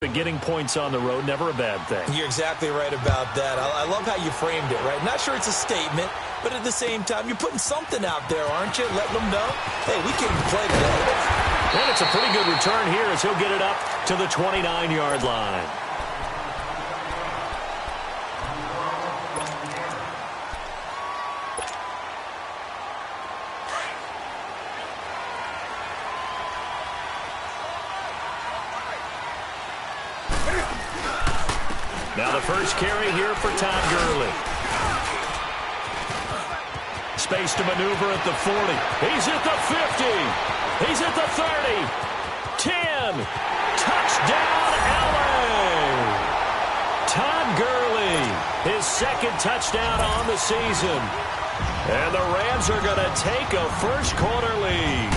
But getting points on the road, never a bad thing. You're exactly right about that. I love how you framed it, right? Not sure it's a statement, but at the same time, you're putting something out there, aren't you? Letting them know, hey, we can play today. And it's a pretty good return here as he'll get it up to the 29-yard line. Now the first carry here for Todd Gurley. Space to maneuver at the 40. He's at the 50. He's at the 30. 10. Touchdown, LA. Todd Gurley, his second touchdown on the season. And the Rams are going to take a first-quarter lead.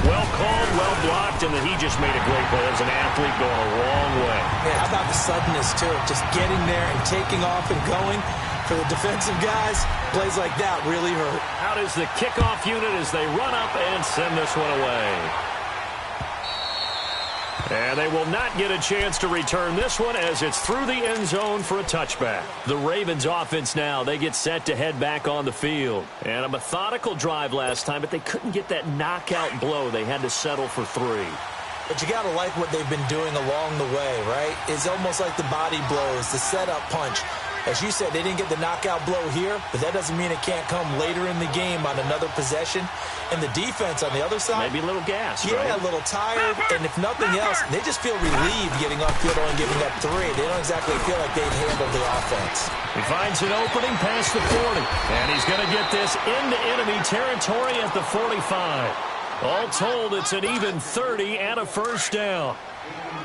Well called, well blocked, and then he just made a great play as an athlete going a long way. Yeah, how about the suddenness, too? Just getting there and taking off and going. For the defensive guys, plays like that really hurt. Out is the kickoff unit as they run up and send this one away. And they will not get a chance to return this one as it's through the end zone for a touchback. The Ravens offense now, they get set to head back on the field. And a methodical drive last time, but they couldn't get that knockout blow. They had to settle for 3. But you got to like what they've been doing along the way, right? It's almost like the body blows, the setup punch. As you said, they didn't get the knockout blow here, but that doesn't mean it can't come later in the game on another possession. And the defense on the other side, maybe a little gas, yeah, right? A little tired. And if nothing else, they just feel relieved getting upfield and giving up 3. They don't exactly feel like they've handled the offense. He finds an opening past the 40. And he's going to get this into enemy territory at the 45. All told, it's an even 30 and a first down.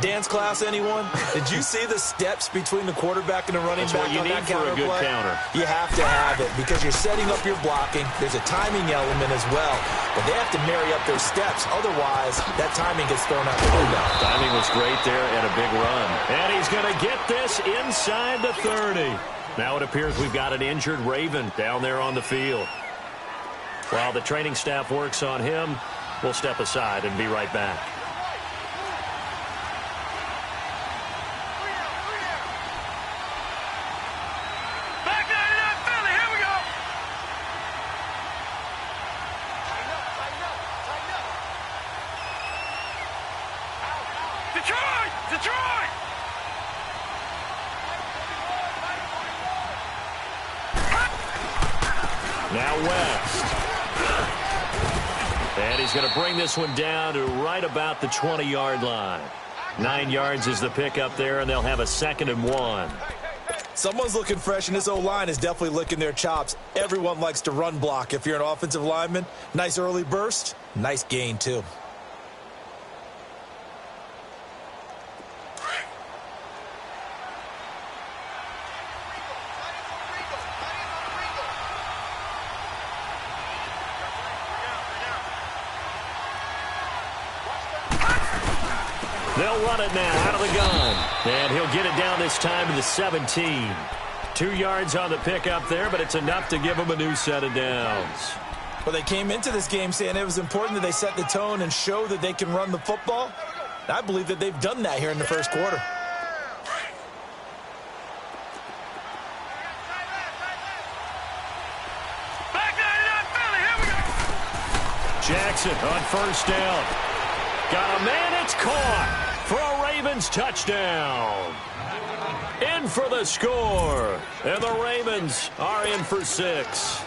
Dance class, anyone? Did you see the steps between the quarterback and the running back on that counter play? That's what you need for a good counter. You have to have it because you're setting up your blocking. There's a timing element as well, but they have to marry up their steps. Otherwise, that timing gets thrown out the window. Timing was great there and a big run. And he's going to get this inside the 30. Now it appears we've got an injured Raven down there on the field. While the training staff works on him, we'll step aside and be right back. Detroit! Now West. And he's going to bring this one down to right about the 20-yard line. 9 yards is the pickup there, and they'll have a 2nd and 1. Someone's looking fresh, and this O-line is definitely licking their chops. Everyone likes to run block if you're an offensive lineman. Nice early burst. Nice gain, too. They'll run it now out of the gun. And he'll get it down this time to the 17. 2 yards on the pickup there, but it's enough to give him a new set of downs. Well, they came into this game saying it was important that they set the tone and show that they can run the football. I believe that they've done that here in the first quarter. Jackson on first down. Got a man, it's caught for a Ravens touchdown. In for the score. And the Ravens are in for 6.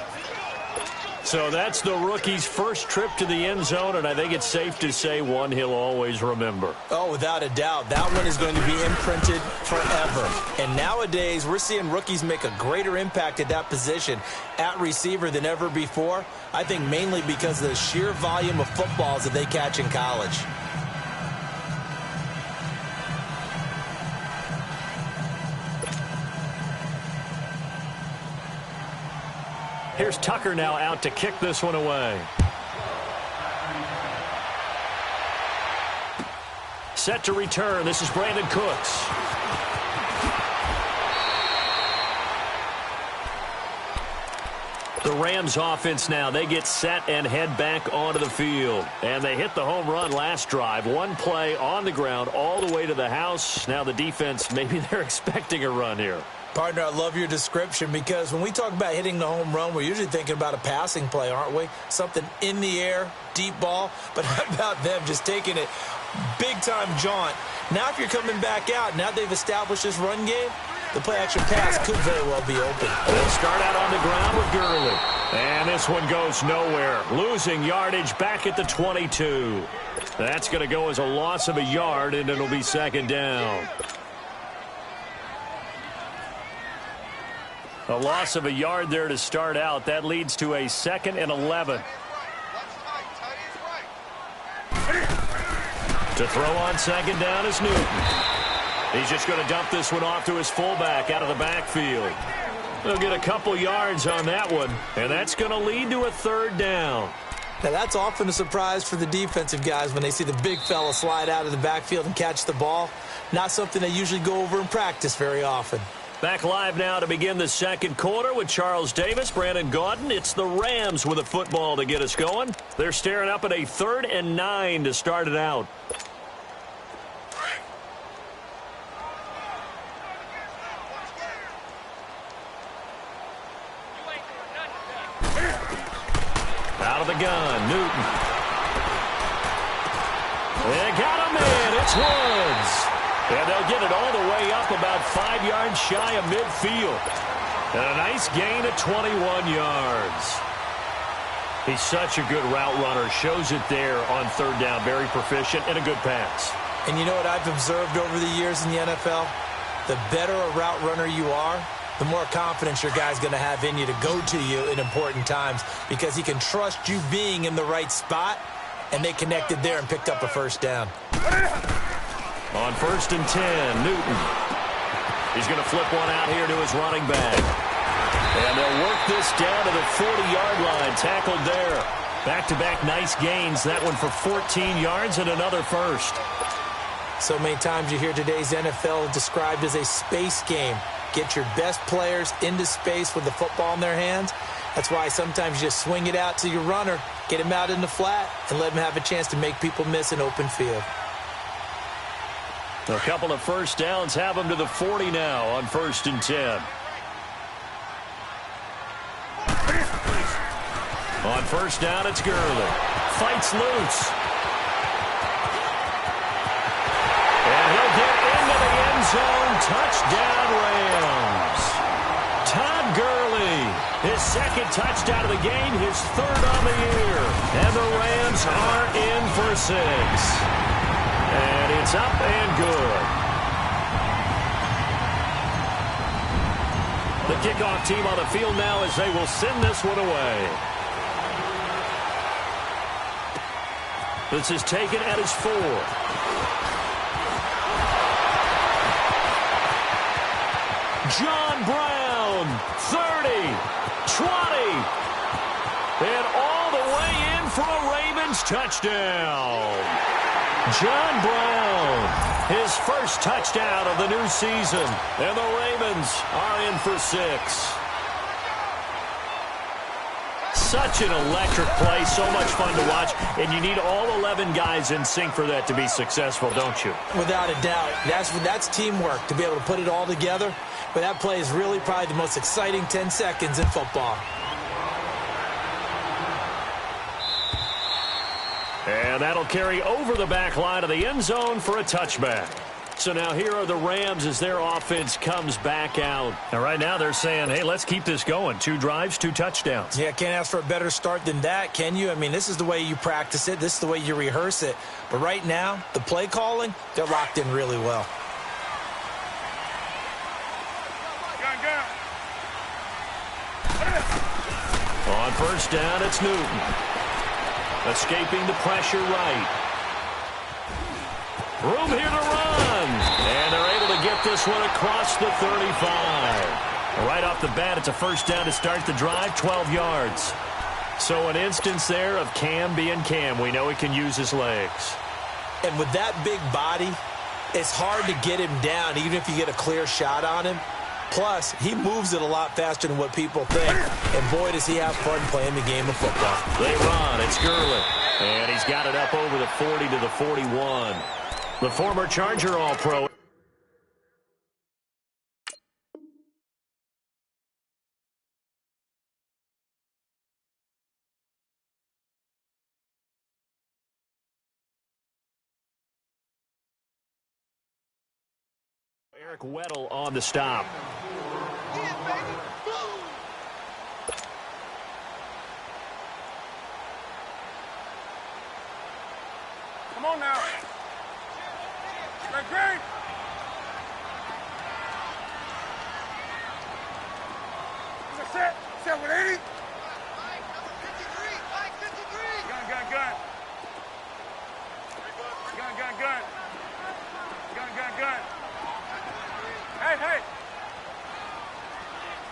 So that's the rookie's first trip to the end zone, and I think it's safe to say one he'll always remember. Oh, without a doubt. That one is going to be imprinted forever. And nowadays, we're seeing rookies make a greater impact at that position at receiver than ever before. I think mainly because of the sheer volume of footballs that they catch in college. Here's Tucker now out to kick this one away. Set to return. This is Brandon Cooks. The Rams offense now, they get set and head back onto the field. And they hit the home run last drive. One play on the ground all the way to the house. Now the defense, maybe they're expecting a run here. Partner, I love your description because when we talk about hitting the home run, we're usually thinking about a passing play, aren't we? Something in the air, deep ball. But how about them just taking it big-time jaunt? Now if you're coming back out, now they've established this run game, the play-action pass could very well be open. They'll start out on the ground with Gurley. And this one goes nowhere. Losing yardage back at the 22. That's going to go as a loss of a yard, and it'll be second down. A loss of a yard there to start out. That leads to a 2nd and 11. To throw on second down is Newton. He's just going to dump this one off to his fullback out of the backfield. They'll get a couple yards on that one, and that's going to lead to a 3rd down. Now, that's often a surprise for the defensive guys when they see the big fella slide out of the backfield and catch the ball. Not something they usually go over in practice very often. Back live now to begin the second quarter with Charles Davis, Brandon Gaudin. It's the Rams with a football to get us going. They're staring up at a 3rd and 9 to start it out. Out of the gun, Newton. They got a man. It's Woods. And they'll get it all the way up about 5 yards shy of midfield. And a nice gain of 21 yards. He's such a good route runner. Shows it there on 3rd down. Very proficient and a good pass. And you know what I've observed over the years in the NFL? The better a route runner you are, the more confidence your guy's going to have in you to go to you in important times because he can trust you being in the right spot, and they connected there and picked up a 1st down. On 1st and 10, Newton. He's going to flip one out here to his running back. And they'll work this down to the 40-yard line. Tackled there. Back-to-back nice gains. That one for 14 yards and another 1st. So many times you hear today's NFL described as a space game. Get your best players into space with the football in their hands. That's why sometimes you just swing it out to your runner, get him out in the flat, and let him have a chance to make people miss an open field. A couple of 1st downs have them to the 40 now on 1st and 10. On 1st down, it's Gurley. Fights loose. And he'll get into the end zone. Touchdown, Rams. Todd Gurley, his 2nd touchdown of the game, his 3rd on the year. And the Rams are in for 6. And it's up and good. The kickoff team on the field now as they will send this one away. This is taken at his 4. John Brown, 30, 20, and all the way in for a Ravens touchdown. John Brown, his 1st touchdown of the new season, and the Ravens are in for 6. Such an electric play, so much fun to watch, and you need all 11 guys in sync for that to be successful, don't you? Without a doubt. That's teamwork, to be able to put it all together. But that play is really probably the most exciting 10 seconds in football. And that'll carry over the back line of the end zone for a touchback. So now here are the Rams as their offense comes back out. And right now they're saying, hey, let's keep this going. 2 drives, 2 touchdowns. Yeah, can't ask for a better start than that, can you? I mean, this is the way you practice it. This is the way you rehearse it. But right now, the play calling, they're locked in really well. On 1st down, it's Newton. Escaping the pressure right. Room here to run. And they're able to get this one across the 35. Right off the bat, it's a 1st down to start the drive, 12 yards. So an instance there of Cam being Cam. We know he can use his legs. And with that big body, it's hard to get him down, even if you get a clear shot on him. Plus, he moves it a lot faster than what people think. And boy, does he have fun playing the game of football. They run. It's Gurley. And he's got it up over the 40 to the 41. The former Charger All-Pro. Eric Weddle on the stop. Come on now. Great. Is it set? Set with 80? Gun. Gun. Hey.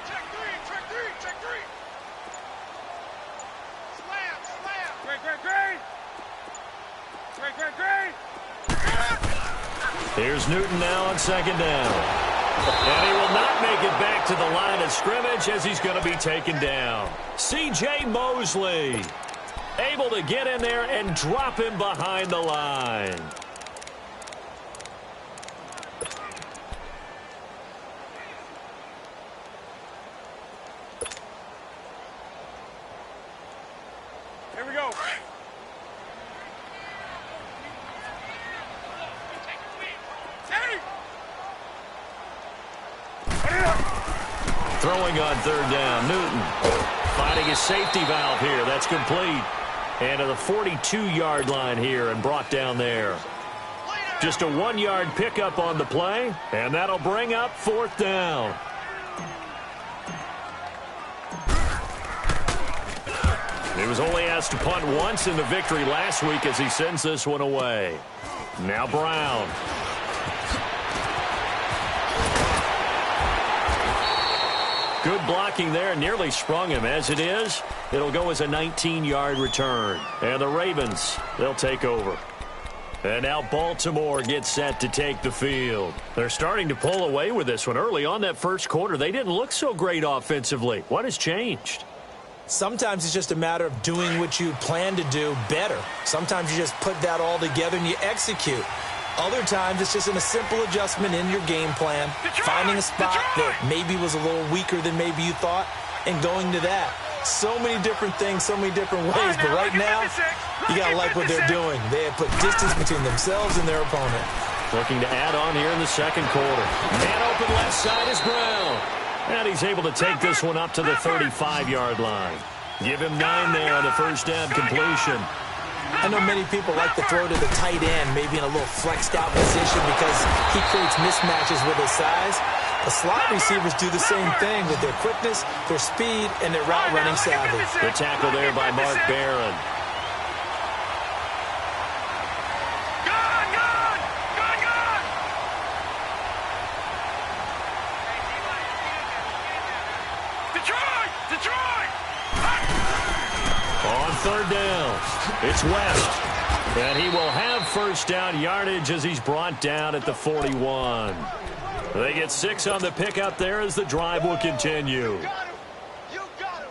Check three. Slam. Great. Here's Newton now on second down. And he will not make it back to the line of scrimmage as he's going to be taken down. C.J. Mosley able to get in there and drop him behind the line. Here we go. Throwing on third down, Newton finding his safety valve here. That's complete. And to the 42-yard line here and brought down there. Just a 1-yard pickup on the play, and that'll bring up fourth down. He was only asked to punt once in the victory last week as he sends this one away. Now Brown. Good blocking there, nearly sprung him. As it is, it'll go as a 19-yard return. And the Ravens, they'll take over. And now Baltimore gets set to take the field. They're starting to pull away with this one. Early on that first quarter, they didn't look so great offensively. What has changed? Sometimes it's just a matter of doing what you plan to do better. Sometimes you just put that all together and you execute. Other times, it's just in a simple adjustment in your game plan, finding a spot that maybe was a little weaker than maybe you thought, and going to that. So many different things, so many different ways, but right now, you got to like what they're doing. They have put distance between themselves and their opponent. Looking to add on here in the second quarter. Man open left side is Brown. And he's able to take this one up to the 35-yard line. Give him 9 there on the first down completion. I know many people like to throw to the tight end, maybe in a little flexed out position because he creates mismatches with his size. The slot receivers do the same thing with their quickness, their speed, and their route running savvy. The tackle there by Mark Barron. On third down, it's West. And he will have first down yardage as he's brought down at the 41. They get 6 on the pickup there as the drive will continue. You got him.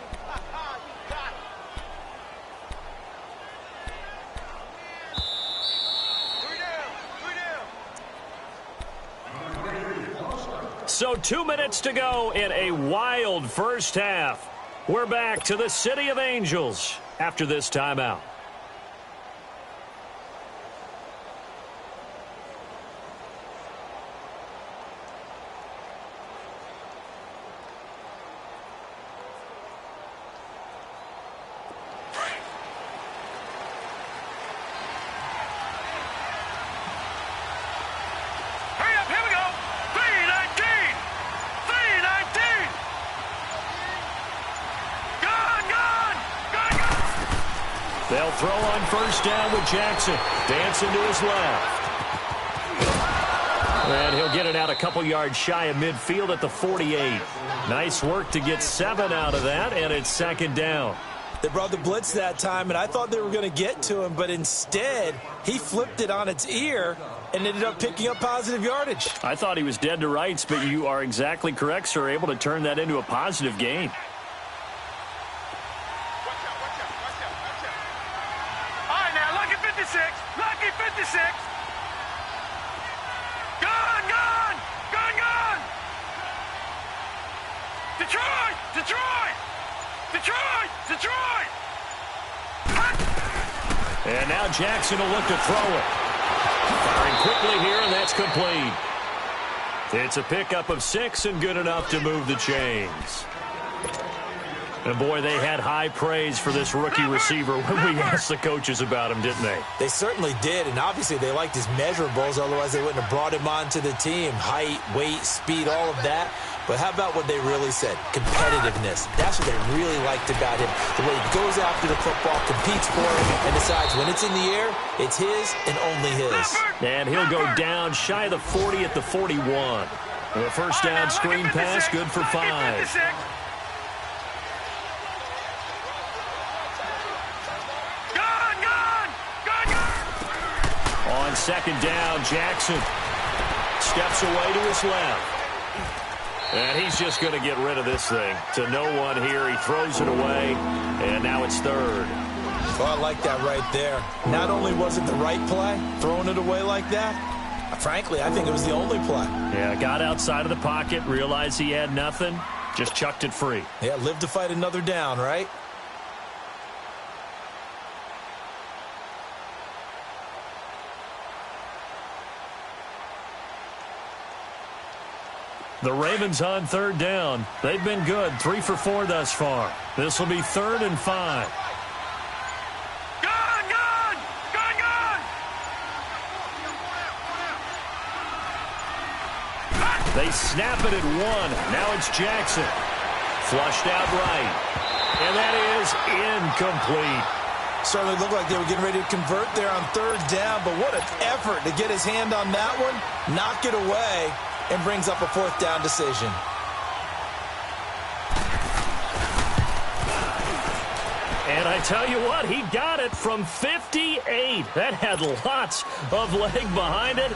So 2 minutes to go in a wild first half. We're back to the City of Angels after this timeout. They'll throw on first down with Jackson. Dancing to his left. And he'll get it out a couple yards shy of midfield at the 48. Nice work to get 7 out of that, and it's second down. They brought the blitz that time, and I thought they were going to get to him, but instead, he flipped it on its ear and ended up picking up positive yardage. I thought he was dead to rights, but you are exactly correct, sir. Able to turn that into a positive gain. Watch out, watch out, watch out, watch out. All right, now, lucky 56. Lucky 56. Gone, gone, gone, gone. Detroit, Detroit, Detroit, Detroit. And now Jackson will look to throw it. Firing quickly here, and that's complete. It's a pickup of 6 and good enough to move the chains. And, boy, they had high praise for this rookie receiver when we asked the coaches about him, didn't they? They certainly did, and obviously they liked his measurables. Otherwise, they wouldn't have brought him onto the team. Height, weight, speed, all of that. But how about what they really said? Competitiveness. That's what they really liked about him. The way he goes after the football, competes for it, and decides when it's in the air, it's his and only his. And he'll go down shy of the 40 at the 41. And a first down screen pass, good for 5. On second down, Jackson steps away to his left. And he's just going to get rid of this thing. To no one here, he throws it away, and now it's third. Well, I like that right there. Not only was it the right play, throwing it away like that, frankly, I think it was the only play. Yeah, got outside of the pocket, realized he had nothing, just chucked it free. Yeah, live to fight another down, right? The Ravens on third down. They've been good, 3 for 4 thus far. This will be 3rd and 5. Gone, gone, gone, gone. They snap it at 1. Now it's Jackson. Flushed out right. And that is incomplete. Certainly looked like they were getting ready to convert there on third down, but what an effort to get his hand on that one, knock it away, and brings up a 4th down decision. And I tell you what, he got it from 58. That had lots of leg behind it.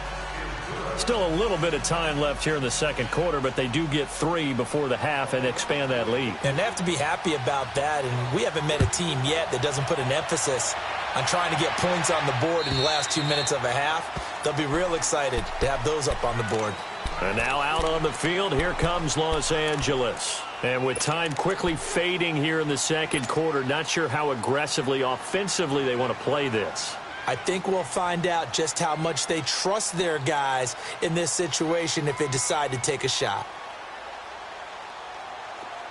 Still a little bit of time left here in the second quarter, but they do get 3 before the half and expand that lead. And they have to be happy about that, and we haven't met a team yet that doesn't put an emphasis on trying to get points on the board in the last 2 minutes of a half. They'll be real excited to have those up on the board. And now out on the field, here comes Los Angeles. And with time quickly fading here in the second quarter, not sure how aggressively, offensively they want to play this. I think we'll find out just how much they trust their guys in this situation if they decide to take a shot.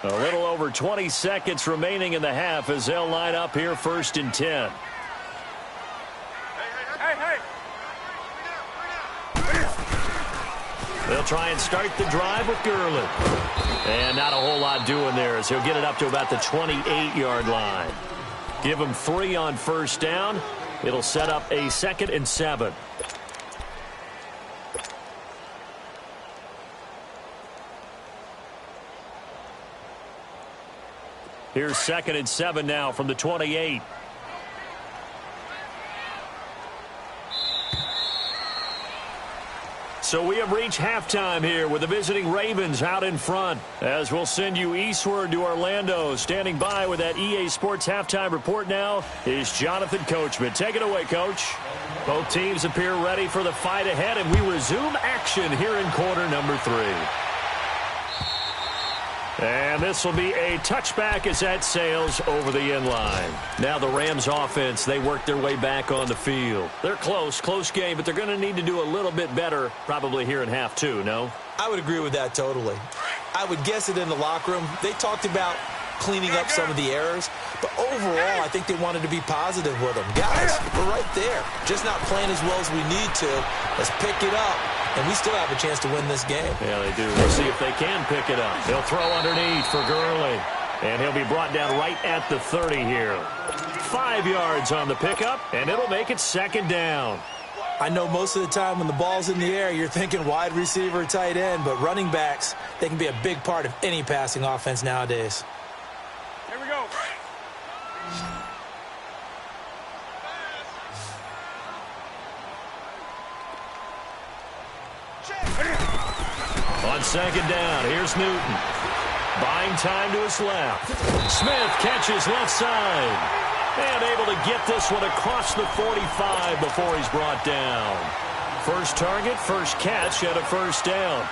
A little over 20 seconds remaining in the half as they'll line up here 1st and 10. Hey, hey. They'll try and start the drive with Gurley. And not a whole lot doing there as he'll get it up to about the 28-yard line. Give him 3 on first down. It'll set up a 2nd and 7. Here's 2nd and 7 now from the 28. So we have reached halftime here with the visiting Ravens out in front. As we'll send you eastward to Orlando. Standing by with that EA Sports halftime report now is Jonathan Coachman. Take it away, Coach. Both teams appear ready for the fight ahead, and we resume action here in quarter number 3. And this will be a touchback as that sails over the end line. Now the Rams offense, they work their way back on the field. They're close game, but they're going to need to do a little bit better probably here in half 2, no? I would agree with that totally. I would guess it in the locker room. They talked about cleaning up some of the errors, but overall I think they wanted to be positive with them. Guys, we're right there. Just not playing as well as we need to. Let's pick it up. And we still have a chance to win this game. Yeah, they do. We'll see if they can pick it up. He'll throw underneath for Gurley. And he'll be brought down right at the 30 here. 5 yards on the pickup, and it'll make it 2nd down. I know most of the time when the ball's in the air, you're thinking wide receiver, tight end, but running backs, they can be a big part of any passing offense nowadays. Here we go. On second down, here's Newton. Buying time to his left. Smith catches left side. And able to get this one across the 45 before he's brought down. First target, first catch at a first down.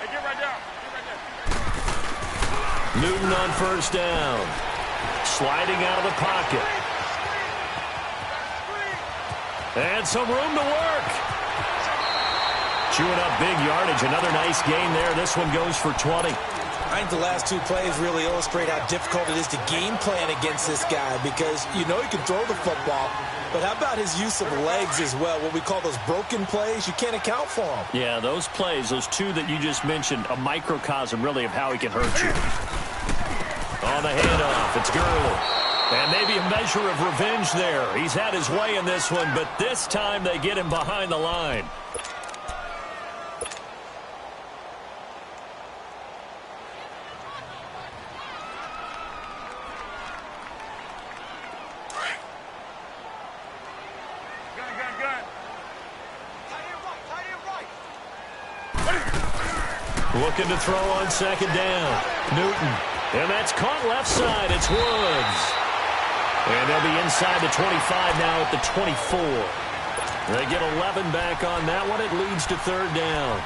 Hey, get right down. Newton on first down. Sliding out of the pocket. And some room to work. Chewing up big yardage. Another nice gain there. This one goes for 20. I think the last two plays really illustrate how difficult it is to game plan against this guy because you know he can throw the football, but how about his use of legs as well? What we call those broken plays, you can't account for them. Yeah, those plays, those two that you just mentioned, a microcosm really of how he can hurt you. On the handoff, it's Gurley. And maybe a measure of revenge there. He's had his way in this one, but this time they get him behind the line. Looking to throw on second down. Newton. And that's caught left side. It's Woods. And they'll be inside the 25 now at the 24. They get 11 back on that one. It leads to third down.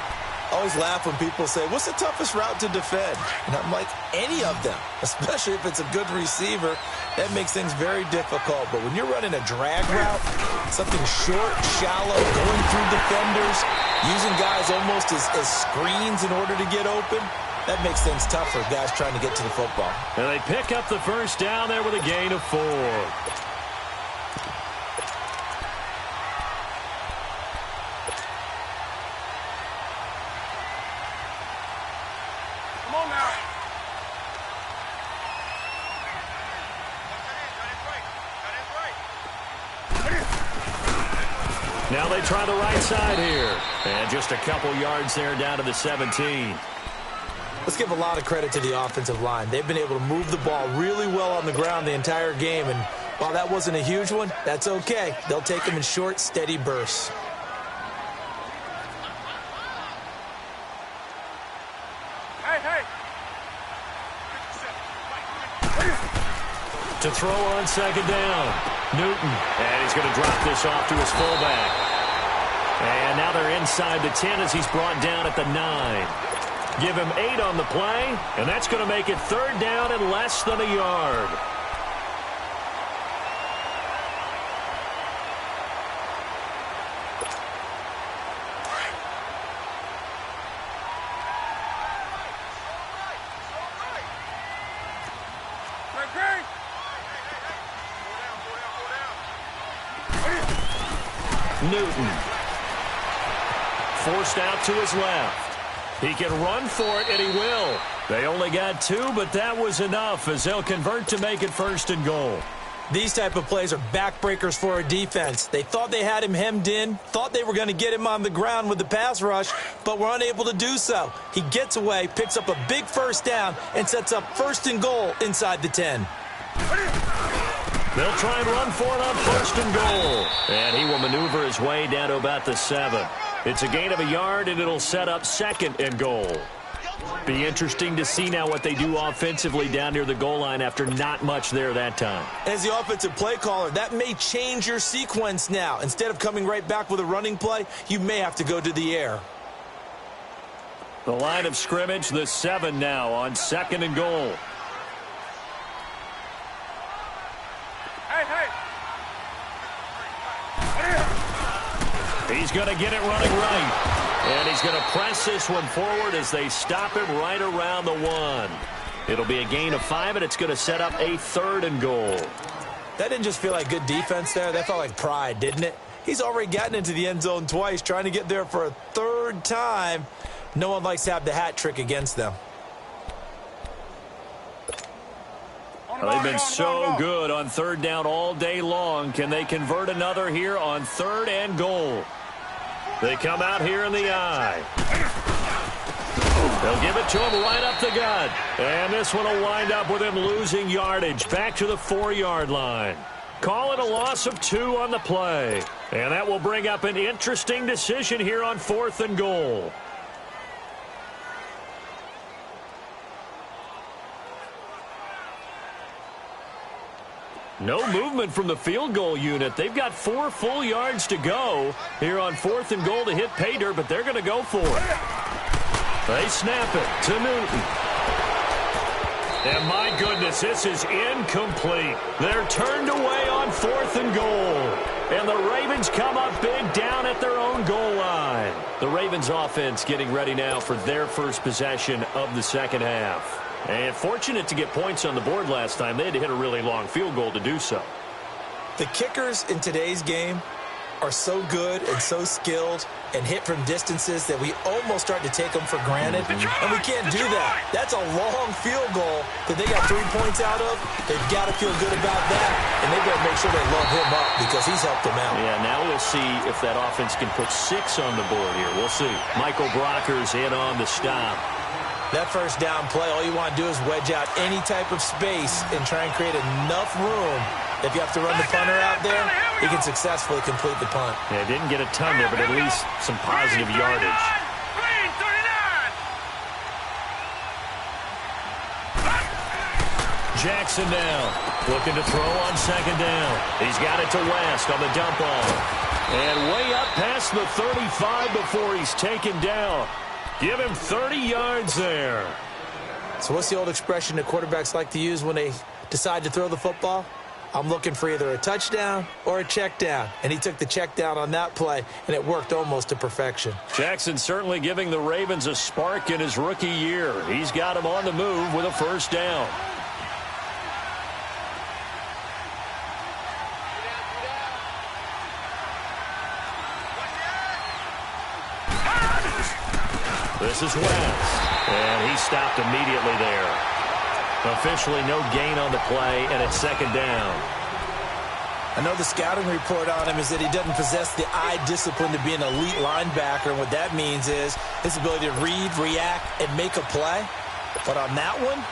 I always laugh when people say, what's the toughest route to defend? And I'm like, any of them, especially if it's a good receiver. That makes things very difficult. But when you're running a drag route, something short, shallow, going through defenders, using guys almost as screens in order to get open, that makes things tough for guys trying to get to the football. And they pick up the first down there with a gain of 4. Come on now. Now they try the right side here. And just a couple yards there down to the 17. Let's give a lot of credit to the offensive line. They've been able to move the ball really well on the ground the entire game. And while that wasn't a huge one, that's okay. They'll take them in short, steady bursts. Hey. To throw on second down. Newton. And he's going to drop this off to his fullback. And now they're inside the 10 as he's brought down at the 9. Give him 8 on the play, and that's going to make it third down and less than a yard. Newton. Forced out to his left. He can run for it, and he will. They only got 2, but that was enough as they'll convert to make it first and goal. These type of plays are backbreakers for a defense. They thought they had him hemmed in, thought they were going to get him on the ground with the pass rush, but were unable to do so. He gets away, picks up a big first down, and sets up first and goal inside the 10. They'll try and run for it on first and goal. And he will maneuver his way down to about the 7. It's a gain of a yard, and it'll set up second and goal. Be interesting to see now what they do offensively down near the goal line after not much there that time. As the offensive play caller, that may change your sequence now. Instead of coming right back with a running play, you may have to go to the air. The line of scrimmage, the 7 now on second and goal. He's going to get it running right. And he's going to press this one forward as they stop him right around the 1. It'll be a gain of 5, and it's going to set up a third and goal. That didn't just feel like good defense there. That felt like pride, didn't it? He's already gotten into the end zone twice, trying to get there for a third time. No one likes to have the hat trick against them. Well, they've been so good on third down all day long. Can they convert another here on third and goal? They come out here in the I. They'll give it to him right up the gut. And this one will wind up with him losing yardage back to the 4-yard line. Call it a loss of 2 on the play. And that will bring up an interesting decision here on 4th and goal. No movement from the field goal unit. They've got 4 full yards to go here on 4th and goal to hit pay dirt, but they're going to go for it. They snap it to Newton. And my goodness, this is incomplete. They're turned away on 4th and goal. And the Ravens come up big down at their own goal line. The Ravens offense getting ready now for their first possession of the second half. And fortunate to get points on the board last time. They had to hit a really long field goal to do so. The kickers in today's game are so good and so skilled and hit from distances that we almost start to take them for granted. And we can't do that. That's a long field goal that they got 3 points out of. They've got to feel good about that, and they've got to make sure they load him up because he's helped them out. Yeah, now we'll see if that offense can put 6 on the board here. We'll see. Michael Brocker's in on the stop. That first down play, all you want to do is wedge out any type of space and try and create enough room. If you have to run the punter out there, he can successfully complete the punt. Yeah, didn't get a ton there, but at least some positive yardage. Jackson now, looking to throw on second down. He's got it to West on the dump off. And way up past the 35 before he's taken down. Give him 30 yards there. So what's the old expression that quarterbacks like to use when they decide to throw the football? I'm looking for either a touchdown or a check down. And he took the check down on that play, and it worked almost to perfection. Jackson certainly giving the Ravens a spark in his rookie year. He's got him on the move with a first down. This is West, and he stopped immediately there. Officially no gain on the play, and it's second down. I know the scouting report on him is that he doesn't possess the eye discipline to be an elite linebacker, and what that means is his ability to read, react, and make a play. But on that one,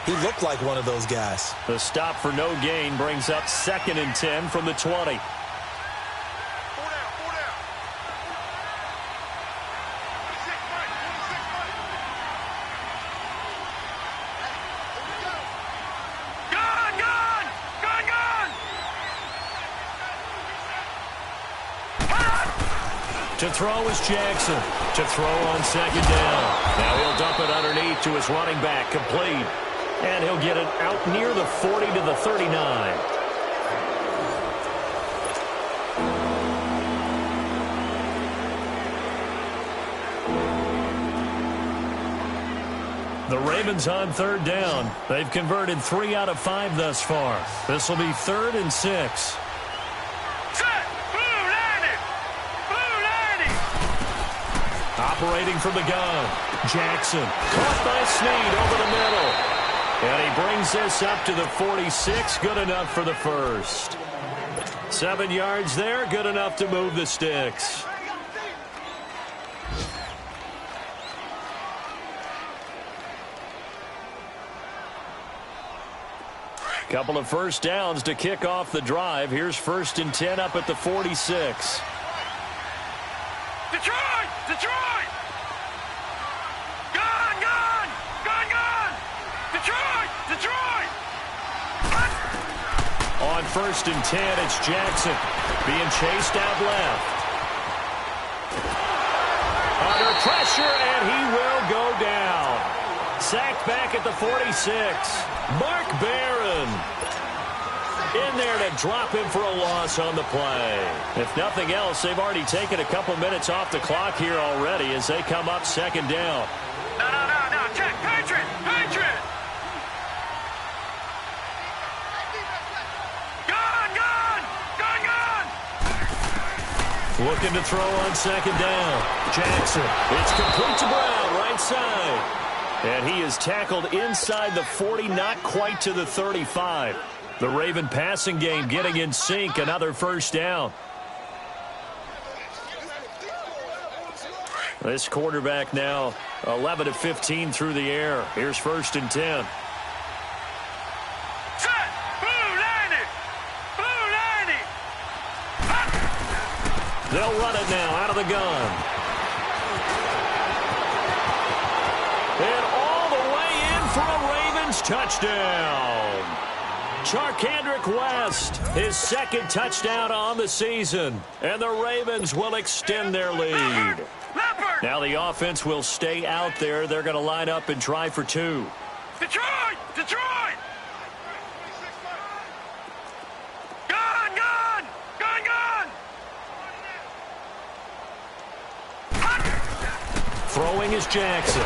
he looked like one of those guys. The stop for no gain brings up 2nd and 10 from the 20. To throw is Jackson. To throw on second down. Now he'll dump it underneath to his running back, complete. And he'll get it out near the 40 to the 39. The Ravens on third down. They've converted 3 out of 5 thus far. This will be 3rd and 6. Operating from the gun, Jackson caught by Snead over the middle. And he brings this up to the 46, good enough for the first. 7 yards there, good enough to move the sticks. Couple of first downs to kick off the drive. Here's 1st and 10 up at the 46. Detroit! Detroit! Gun! Gun! Gun! Gun! Detroit! Detroit! On 1st and 10, it's Jackson being chased out left. Under pressure, and he will go down. Sacked back at the 46. Mark Barron in there to drop him for a loss on the play. If nothing else, they've already taken a couple minutes off the clock here already as they come up second down. No. Check. Patriot! Patriot! Gun! Gun! Gun! Gun! Looking to throw on second down. Jackson. It's complete to Brown, right side. And he is tackled inside the 40, not quite to the 35. The Raven passing game getting in sync, another first down. This quarterback now 11 of 15 through the air. Here's 1st and 10. Set! Blue 90! Blue 90! Hot! They'll run it now out of the gun. And all the way in for a Ravens touchdown. Charkandrick West, his 2nd touchdown on the season. And the Ravens will extend their lead. Leopard! Now the offense will stay out there. They're going to line up and try for 2. Detroit! Detroit! Gun! Gun! Gun! Gun! Hot! Throwing is Jackson.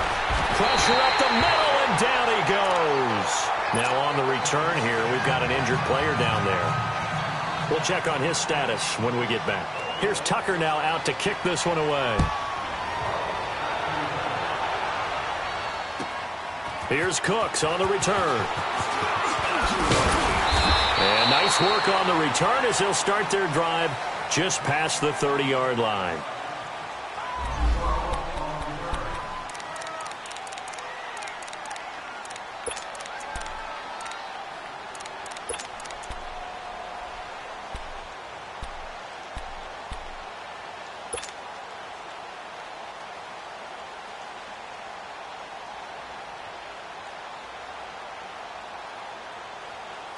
Pressure up the middle, and down he goes. Now on the return here, we've got an injured player down there. We'll check on his status when we get back. Here's Tucker now out to kick this one away. Here's Cooks on the return. And nice work on the return as they'll start their drive just past the 30-yard line.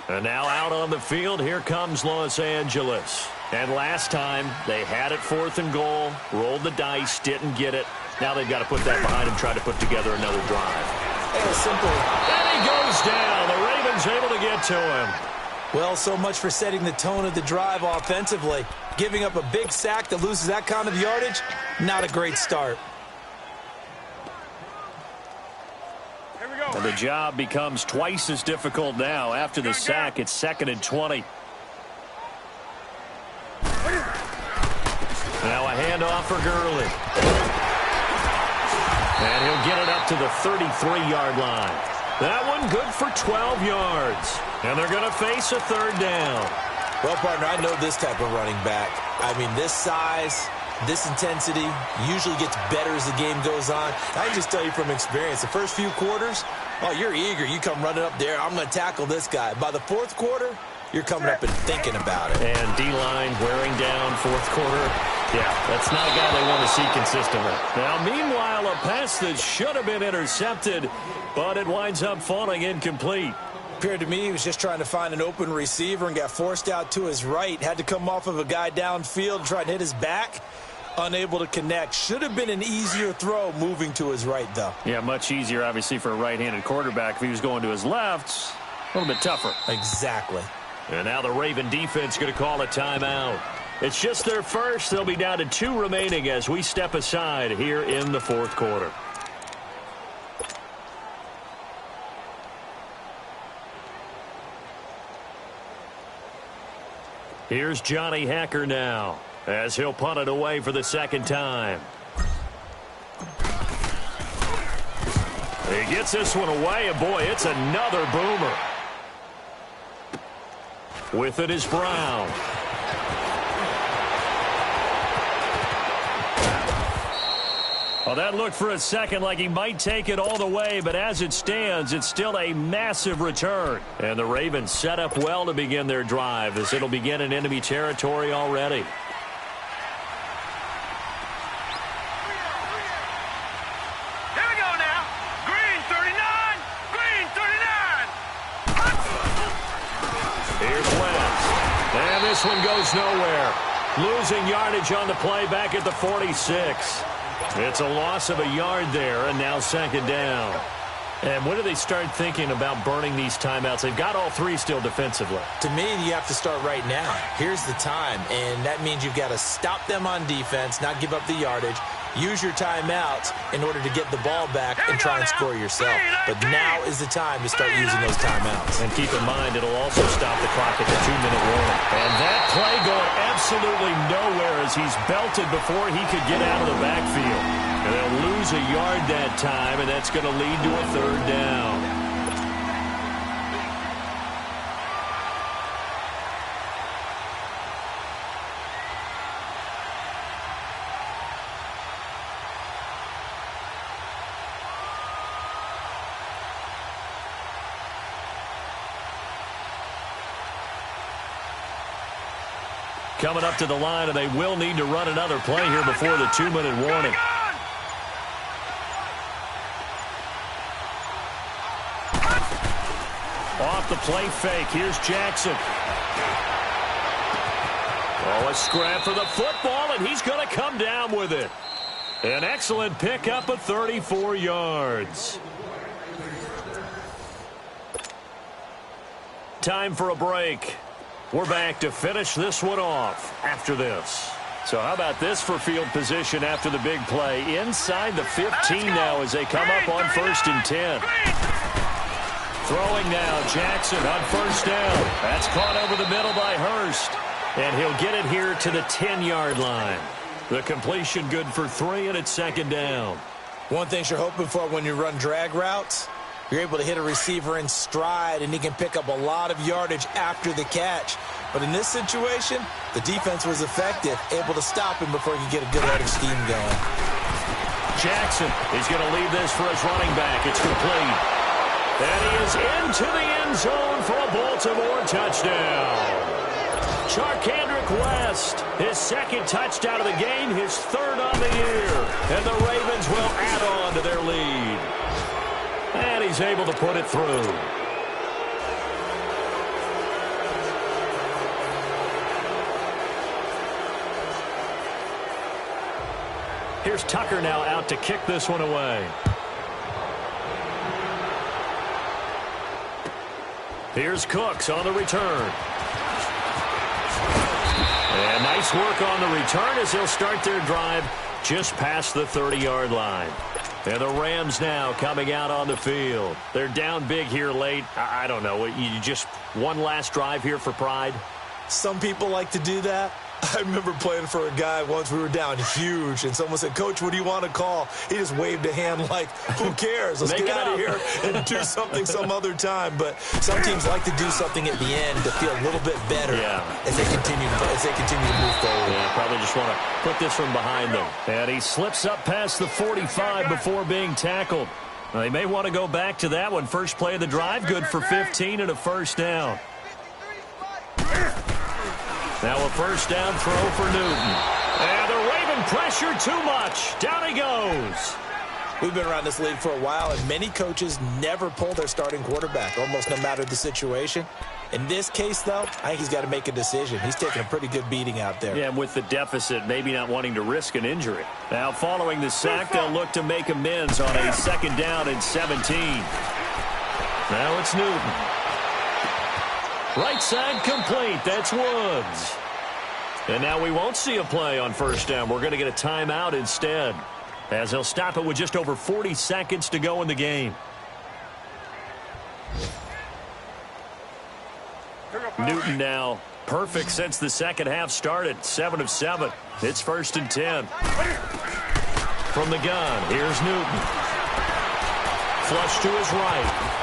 And now out on the field, here comes Los Angeles. And last time, they had it 4th and goal, rolled the dice, didn't get it. Now they've got to put that behind them, try to put together another drive. Simple. And he goes down. The Ravens able to get to him. Well, so much for setting the tone of the drive offensively. Giving up a big sack that loses that kind of yardage, not a great start. And the job becomes twice as difficult now. After the sack, it's 2nd and 20. Now a handoff for Gurley. And he'll get it up to the 33-yard line. That one good for 12 yards. And they're going to face a 3rd down. Well, partner, I know this type of running back. I mean, this size, this intensity usually gets better as the game goes on. I can just tell you from experience, the first few quarters, oh, you're eager. You come running up there, I'm going to tackle this guy. By the 4th quarter, you're coming up and thinking about it. And D-line wearing down 4th quarter. Yeah, that's not a guy they want to see consistently. Now, meanwhile, a pass that should have been intercepted, but it winds up falling incomplete. Appeared to me he was just trying to find an open receiver and got forced out to his right. Had to come off of a guy downfield and try to hit his back. Unable to connect. Should have been an easier throw moving to his right, though. Yeah, much easier, obviously, for a right-handed quarterback. If he was going to his left, a little bit tougher. Exactly. And now the Raven defense going to call a timeout. It's just their first. They'll be down to 2 remaining as we step aside here in the 4th quarter. Here's Johnny Hacker now as he'll punt it away for the 2nd time. He gets this one away, and boy, it's another boomer. With it is Brown. Well, that looked for a second like he might take it all the way, but as it stands, it's still a massive return. And the Ravens set up well to begin their drive as it'll begin in enemy territory already. Here we go now. Green 39. Green 39. Here's Wentz. And this one goes nowhere. Losing yardage on the play back at the 46. It's a loss of a yard there, and now 2nd down. And when do they start thinking about burning these timeouts? They've got all 3 still defensively. To me, you have to start right now. Here's the time, and that means you've got to stop them on defense, not give up the yardage, use your timeouts in order to get the ball back and try and score yourself. But now is the time to start using those timeouts. And keep in mind, it'll also stop the clock at the 2-minute warning. And that play going absolutely nowhere as he's belted before he could get out of the backfield. And they'll lose a yard that time, and that's going to lead to a 3rd down. coming up to the line, and they will need to run another play here before the 2-minute warning. Off the play fake. Here's Jackson. Oh, a scrap for the football, and he's going to come down with it. An excellent pickup of 34 yards. Time for a break. We're back to finish this one off after this. So how about this for field position after the big play? Inside the 15 now as they come up on 1st and 10. Throwing now, Jackson on 1st down. That's caught over the middle by Hurst. And he'll get it here to the 10-yard line. The completion good for 3, and it's 2nd down. One thing you're hoping for when you run drag routes, you're able to hit a receiver in stride, and he can pick up a lot of yardage after the catch. But in this situation, the defense was effective, able to stop him before he could get a good head of steam going. Jackson is going to leave this for his running back. It's complete. And he is into the end zone for a Baltimore touchdown. Charkandrick West, his 2nd touchdown of the game, his 3rd on the year. And the Ravens will add on to their lead. And he's able to put it through. Here's Tucker now out to kick this one away. Here's Cooks on the return. And nice work on the return as they'll start their drive just past the 30-yard line. And the Rams now coming out on the field. They're down big here late. I don't know. You just one last drive here for pride? Some people like to do that. I remember playing for a guy once. We were down huge, and someone said, "Coach, what do you want to call?" He just waved a hand like, who cares? Let's get out of here and do something some other time. But some teams like to do something at the end to feel a little bit better as they continue to move forward. Yeah, probably just want to put this one behind them. And he slips up past the 45 before being tackled. Now, they may want to go back to that one. First play of the drive, good for 15 and a 1st down. Now a 1st down throw for Newton. And the Raven pressure too much. Down he goes. We've been around this league for a while, and many coaches never pull their starting quarterback, almost no matter the situation. In this case, though, I think he's got to make a decision. He's taking a pretty good beating out there. Yeah, and with the deficit, maybe not wanting to risk an injury. Now, following the sack, they'll look to make amends on a 2nd down and 17. Now it's Newton. Right side complete. That's Woods. And now we won't see a play on 1st down. We're going to get a timeout instead, as they'll stop it with just over 40 seconds to go in the game. Newton now perfect since the 2nd half started. 7 of 7. It's 1st and 10. From the gun, here's Newton. Flush to his right.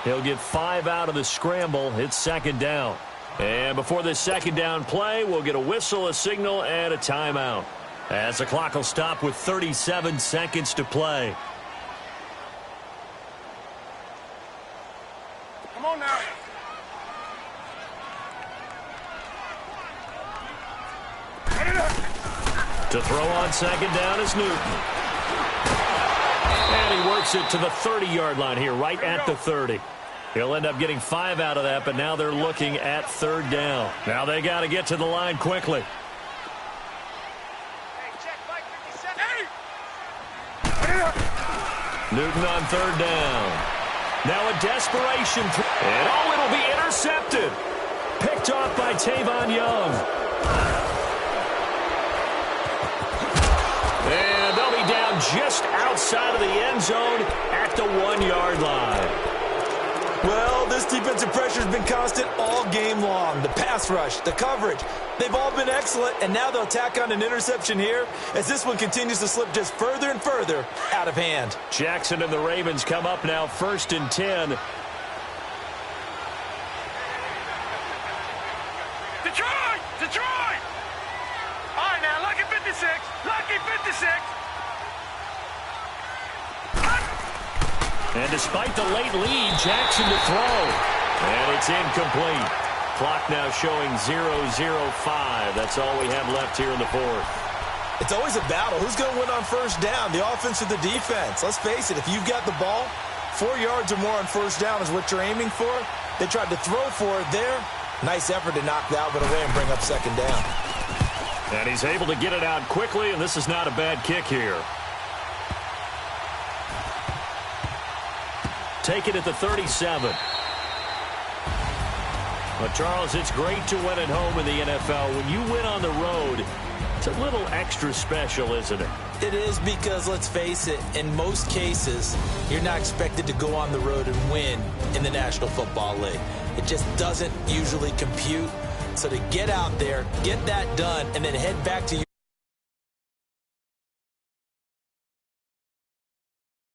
He'll get 5 out of the scramble. It's 2nd down. And before this 2nd down play, we'll get a whistle, a signal, and a timeout, as the clock will stop with 37 seconds to play. Come on now. To throw on 2nd down is Newton. And he works it to the 30-yard line here, right at the 30. He'll end up getting 5 out of that, but now they're looking at 3rd down. Now they got to get to the line quickly. Newton on 3rd down. Now a desperation. And it'll be intercepted. Picked off by Tavon Young. And they'll be down just outside of the end zone at the 1-yard line. Well, this defensive pressure has been constant all game long. The pass rush, the coverage, they've all been excellent, and now they'll tack on an interception here as this one continues to slip just further and further out of hand. Jackson and the Ravens come up now 1st and 10. Detroit! Detroit! All right, now, lucky 56. Lucky 56. And despite the late lead, Jackson to throw. And it's incomplete. Clock now showing 0:05. That's all we have left here in the fourth. It's always a battle. Who's going to win on first down, the offense or the defense? Let's face it, if you've got the ball, 4 yards or more on first down is what you're aiming for. They tried to throw for it there. Nice effort to knock that one away and bring up second down. And he's able to get it out quickly, and this is not a bad kick here. Take it at the 37. Well, Charles, it's great to win at home in the NFL. When you win on the road, it's a little extra special, isn't it? It is, because, let's face it, in most cases, you're not expected to go on the road and win in the National Football League. It just doesn't usually compute. So to get out there, get that done, and then head back to your